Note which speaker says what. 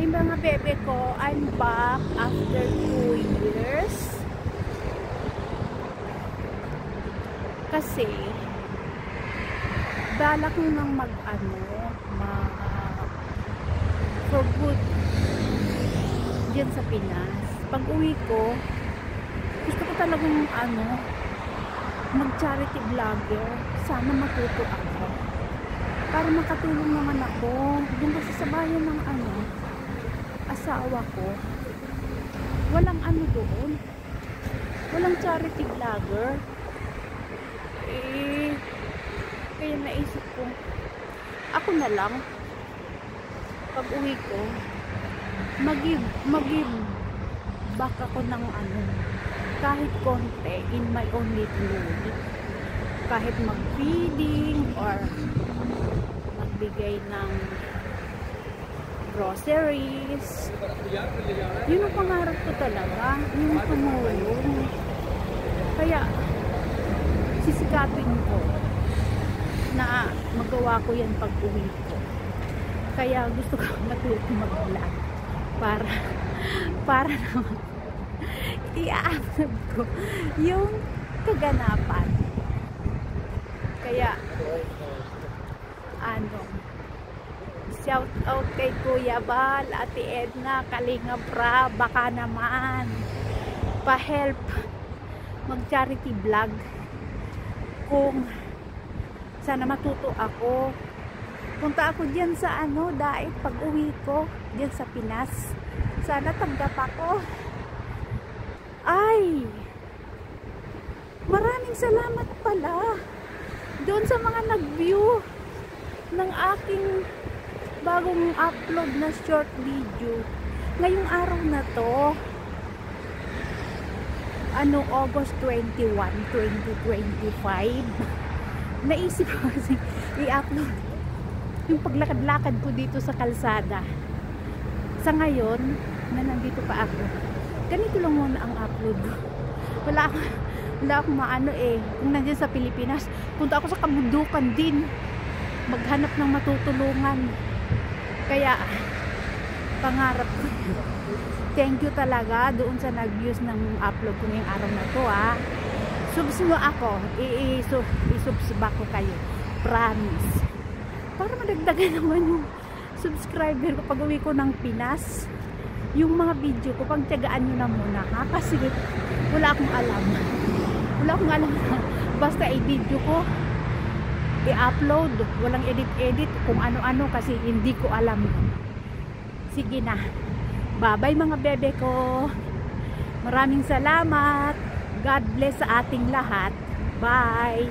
Speaker 1: Hi mga bebe ko, I'm back after 2 years. Kasi balak ko nang for good diyan sa Pinas. Pag uwi ko, gusto ko talagang mag-charity vlogger. Sana matuto ako. Para makatulong naman ako. Doon kasi sa bayan ng asawa ko. Walang doon. Walang charity vlogger. Kaya naisip ko, ako na lang, pag uwi ko, mag-give back ako ng kahit konti in my own little way. Kahit mag-feeding or magbigay ng groceries. Yun ang pangarap ko talaga, yung tumulong. Kaya sisikapin ko na magawa ko yan pag uwi ko. Kaya gusto ko matuto mag-vlog para naman i-upload ko yung kaganapan. Kaya shout out kay Kuya Bal, Ate Edna, Kalinga Bra, baka naman pa-help mag-charity vlog kung sana matuto ako. Punta ako diyan sa dahil pag uwi ko diyan sa Pinas. Sana tanggap ako. Ay, maraming salamat pala doon sa mga nag-view ng aking bagong upload na short video ngayong araw na to, August 21, 2025. Naisip ko kasi i-upload yung paglakad-lakad ko dito sa kalsada. Sa ngayon na nandito pa ako, ganito lang muna ang upload. Wala akong kung nandiyan sa Pilipinas, punta ako sa kabundukan din, maghanap ng matutulungan. Kaya pangarap ko. Thank you talaga doon sa nag-views ng upload ko ngayong araw na to. Subs mo ako, i-subscribe ko kayo, promise, para madagdagan naman yung subscriber ko pag uwi ko ng Pinas. Yung mga video ko, pagtiyagaan nyo na muna kasi wala akong alam basta i-video ko, i-upload, walang edit kung ano-ano kasi hindi ko alam. Sige na, bye bye mga bebe ko, maraming salamat, God bless sa ating lahat, bye.